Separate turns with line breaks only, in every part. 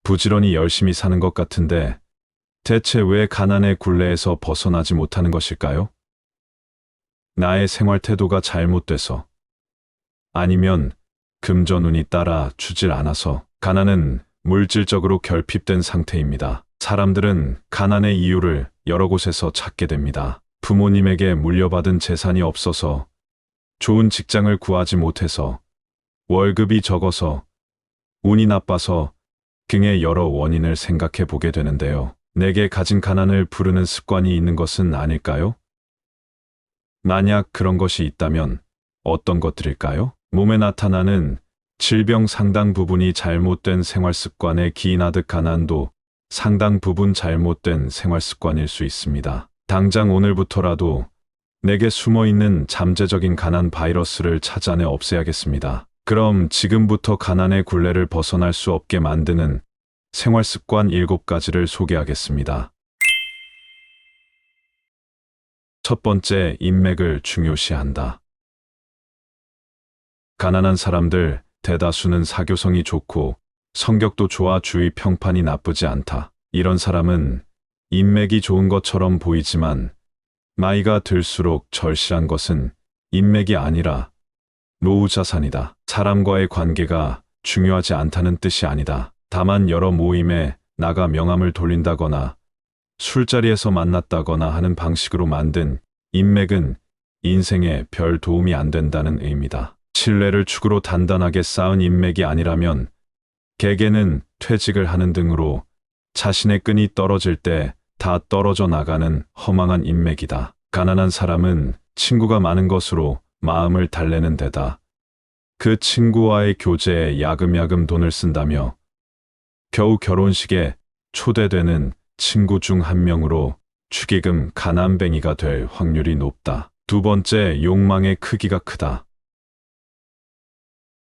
부지런히 열심히 사는 것 같은데 대체 왜 가난의 굴레에서 벗어나지 못하는 것일까요? 나의 생활 태도가 잘못돼서, 아니면 금전운이 따라 주질 않아서. 가난은 물질적으로 결핍된 상태입니다. 사람들은 가난의 이유를 여러 곳에서 찾게 됩니다. 부모님에게 물려받은 재산이 없어서, 좋은 직장을 구하지 못해서, 월급이 적어서, 운이 나빠서 등의 여러 원인을 생각해 보게 되는데요. 내게 가진 가난을 부르는 습관이 있는 것은 아닐까요? 만약 그런 것이 있다면 어떤 것들일까요? 몸에 나타나는 질병 상당 부분이 잘못된 생활 습관에 기인하듯 가난도 상당 부분 잘못된 생활 습관일 수 있습니다. 당장 오늘부터라도 내게 숨어있는 잠재적인 가난 바이러스를 찾아내 없애야겠습니다. 그럼 지금부터 가난의 굴레를 벗어날 수 없게 만드는 생활 습관 7가지를 소개하겠습니다. 첫 번째, 인맥을 중요시한다. 가난한 사람들 대다수는 사교성이 좋고 성격도 좋아 주위 평판이 나쁘지 않다. 이런 사람은 인맥이 좋은 것처럼 보이지만 나이가 들수록 절실한 것은 인맥이 아니라 노후자산이다. 사람과의 관계가 중요하지 않다는 뜻이 아니다. 다만 여러 모임에 나가 명함을 돌린다거나 술자리에서 만났다거나 하는 방식으로 만든 인맥은 인생에 별 도움이 안 된다는 의미다. 신뢰를 축으로 단단하게 쌓은 인맥이 아니라면 개개는 퇴직을 하는 등으로 자신의 끈이 떨어질 때 다 떨어져 나가는 허망한 인맥이다. 가난한 사람은 친구가 많은 것으로 마음을 달래는 데다 그 친구와의 교제에 야금야금 돈을 쓴다며 겨우 결혼식에 초대되는 친구 중 한 명으로 축의금 가난뱅이가 될 확률이 높다. 두 번째, 욕망의 크기가 크다.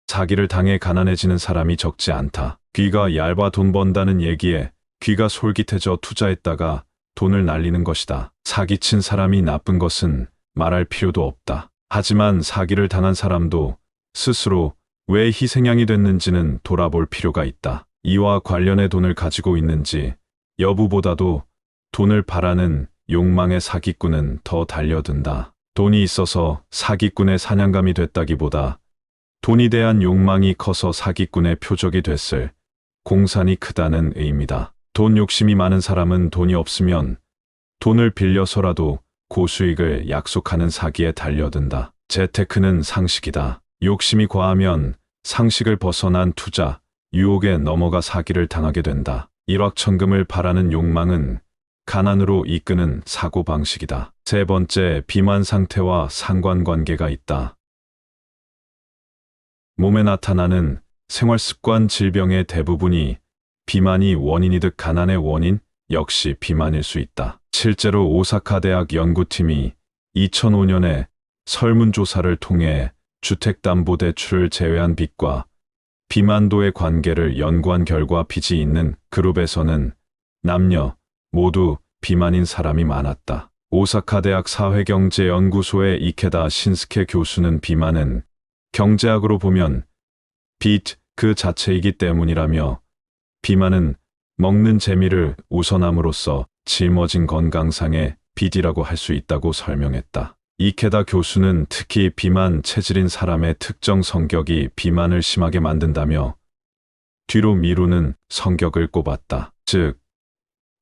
사기를 당해 가난해지는 사람이 적지 않다. 귀가 얇아 돈 번다는 얘기에 귀가 솔깃해져 투자했다가 돈을 날리는 것이다. 사기친 사람이 나쁜 것은 말할 필요도 없다. 하지만 사기를 당한 사람도 스스로 왜 희생양이 됐는지는 돌아볼 필요가 있다. 이와 관련해 돈을 가지고 있는지 여부보다도 돈을 바라는 욕망의 사기꾼은 더 달려든다. 돈이 있어서 사기꾼의 사냥감이 됐다기보다 돈에 대한 욕망이 커서 사기꾼의 표적이 됐을 공산이 크다는 의미다. 돈 욕심이 많은 사람은 돈이 없으면 돈을 빌려서라도 고수익을 약속하는 사기에 달려든다. 재테크는 상식이다. 욕심이 과하면 상식을 벗어난 투자, 유혹에 넘어가 사기를 당하게 된다. 일확천금을 바라는 욕망은 가난으로 이끄는 사고방식이다. 세 번째, 비만 상태와 상관관계가 있다. 몸에 나타나는 생활습관 질병의 대부분이 비만이 원인이듯 가난의 원인 역시 비만일 수 있다. 실제로 오사카 대학 연구팀이 2005년에 설문조사를 통해 주택담보대출을 제외한 빚과 비만도의 관계를 연구한 결과 빚이 있는 그룹에서는 남녀 모두 비만인 사람이 많았다. 오사카 대학 사회경제연구소의 이케다 신스케 교수는 비만은 경제학으로 보면 빚 그 자체이기 때문이라며 비만은 먹는 재미를 우선함으로써 짊어진 건강상의 빚이라고 할 수 있다고 설명했다. 이케다 교수는 특히 비만 체질인 사람의 특정 성격이 비만을 심하게 만든다며 뒤로 미루는 성격을 꼽았다. 즉,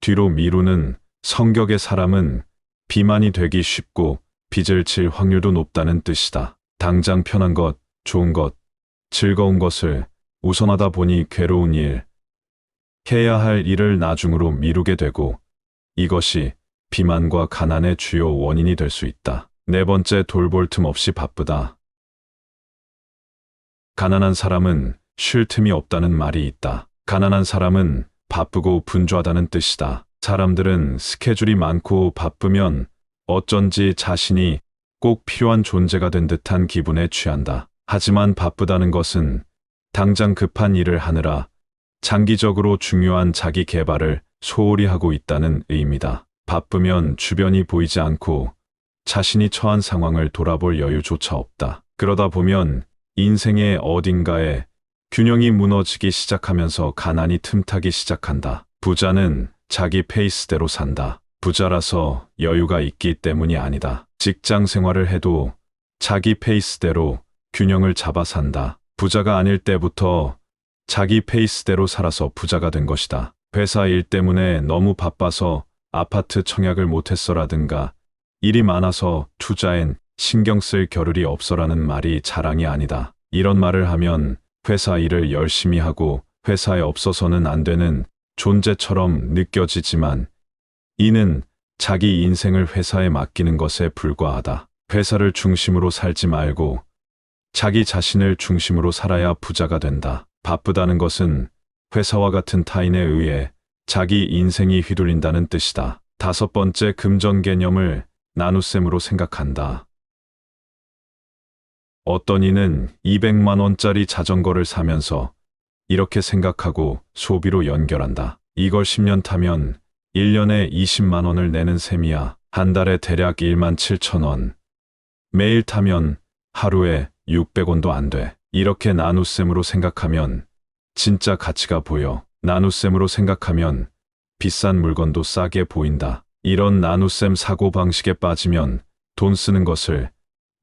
뒤로 미루는 성격의 사람은 비만이 되기 쉽고 빚을 질 확률도 높다는 뜻이다. 당장 편한 것, 좋은 것, 즐거운 것을 우선하다 보니 괴로운 일, 해야 할 일을 나중으로 미루게 되고 이것이 비만과 가난의 주요 원인이 될 수 있다. 네 번째, 돌볼 틈 없이 바쁘다. 가난한 사람은 쉴 틈이 없다는 말이 있다. 가난한 사람은 바쁘고 분주하다는 뜻이다. 사람들은 스케줄이 많고 바쁘면 어쩐지 자신이 꼭 필요한 존재가 된 듯한 기분에 취한다. 하지만 바쁘다는 것은 당장 급한 일을 하느라 장기적으로 중요한 자기 개발을 소홀히 하고 있다는 의미다. 바쁘면 주변이 보이지 않고 자신이 처한 상황을 돌아볼 여유조차 없다. 그러다 보면 인생의 어딘가에 균형이 무너지기 시작하면서 가난이 틈타기 시작한다. 부자는 자기 페이스대로 산다. 부자라서 여유가 있기 때문이 아니다. 직장 생활을 해도 자기 페이스대로 균형을 잡아 산다. 부자가 아닐 때부터 자기 페이스대로 살아서 부자가 된 것이다. 회사 일 때문에 너무 바빠서 아파트 청약을 못했어라든가 일이 많아서 투자엔 신경 쓸 겨를이 없어라는 말이 자랑이 아니다. 이런 말을 하면 회사 일을 열심히 하고 회사에 없어서는 안 되는 존재처럼 느껴지지만 이는 자기 인생을 회사에 맡기는 것에 불과하다. 회사를 중심으로 살지 말고 자기 자신을 중심으로 살아야 부자가 된다. 바쁘다는 것은 회사와 같은 타인에 의해 자기 인생이 휘둘린다는 뜻이다. 5번째, 금전 개념을 나눗셈으로 생각한다. 어떤 이는 200만 원짜리 자전거를 사면서 이렇게 생각하고 소비로 연결한다. 이걸 10년 타면 1년에 20만 원을 내는 셈이야. 한 달에 대략 1만 7천 원. 매일 타면 하루에 600원도 안 돼. 이렇게 나눗셈으로 생각하면 진짜 가치가 보여. 나눗셈으로 생각하면 비싼 물건도 싸게 보인다. 이런 나눗셈 사고방식에 빠지면 돈 쓰는 것을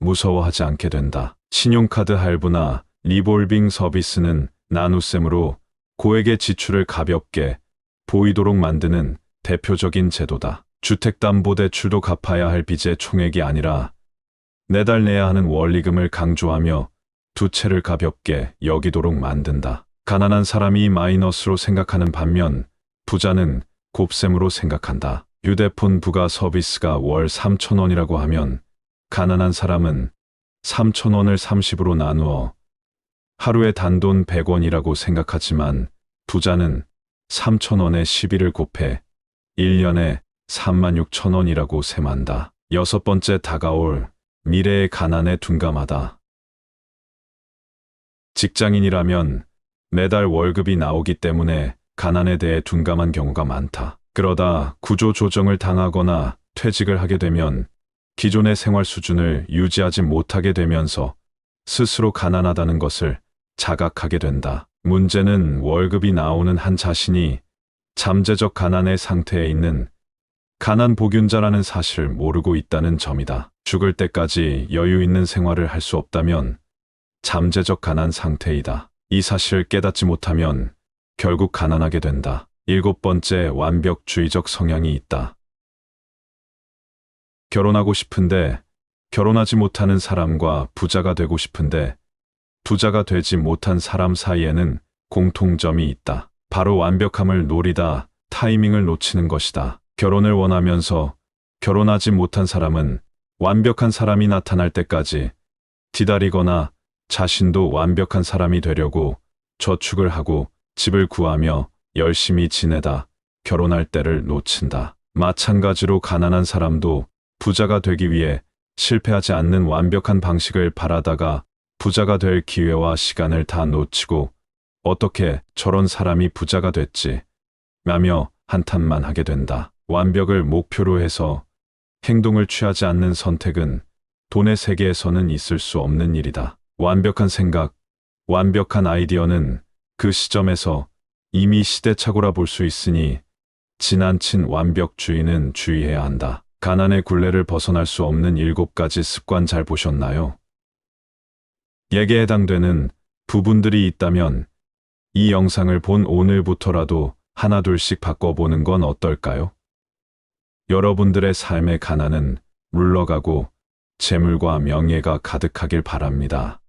무서워하지 않게 된다. 신용카드 할부나 리볼빙 서비스는 나눗셈으로 고액의 지출을 가볍게 보이도록 만드는 대표적인 제도다. 주택담보대출도 갚아야 할 빚의 총액이 아니라 매달 내야 하는 원리금을 강조하며 두 채를 가볍게 여기도록 만든다. 가난한 사람이 마이너스로 생각하는 반면 부자는 곱셈으로 생각한다. 휴대폰 부가 서비스가 월 3,000원이라고 하면 가난한 사람은 3,000원을 30으로 나누어 하루에 단돈 100원이라고 생각하지만 부자는 3,000원에 11을 곱해 1년에 36,000원이라고 셈한다. 6번째, 다가올 미래의 가난에 둔감하다. 직장인이라면 매달 월급이 나오기 때문에 가난에 대해 둔감한 경우가 많다. 그러다 구조조정을 당하거나 퇴직을 하게 되면 기존의 생활 수준을 유지하지 못하게 되면서 스스로 가난하다는 것을 자각하게 된다. 문제는 월급이 나오는 한 자신이 잠재적 가난의 상태에 있는 가난 복균자라는 사실을 모르고 있다는 점이다. 죽을 때까지 여유 있는 생활을 할 수 없다면 잠재적 가난 상태이다. 이 사실을 깨닫지 못하면 결국 가난하게 된다. 7번째, 완벽주의적 성향이 있다. 결혼하고 싶은데 결혼하지 못하는 사람과 부자가 되고 싶은데 부자가 되지 못한 사람 사이에는 공통점이 있다. 바로 완벽함을 노리다 타이밍을 놓치는 것이다. 결혼을 원하면서 결혼하지 못한 사람은 완벽한 사람이 나타날 때까지 기다리거나 자신도 완벽한 사람이 되려고 저축을 하고 집을 구하며 열심히 지내다 결혼할 때를 놓친다. 마찬가지로 가난한 사람도 부자가 되기 위해 실패하지 않는 완벽한 방식을 바라다가 부자가 될 기회와 시간을 다 놓치고 어떻게 저런 사람이 부자가 됐지? 라며 한탄만 하게 된다. 완벽을 목표로 해서 행동을 취하지 않는 선택은 돈의 세계에서는 있을 수 없는 일이다. 완벽한 생각, 완벽한 아이디어는 그 시점에서 이미 시대착오라 볼 수 있으니 지나친 완벽주의는 주의해야 한다. 가난의 굴레를 벗어날 수 없는 7가지 습관 잘 보셨나요? 예에 해당되는 부분들이 있다면 이 영상을 본 오늘부터라도 하나둘씩 바꿔보는 건 어떨까요? 여러분들의 삶의 가난은 물러가고 재물과 명예가 가득하길 바랍니다.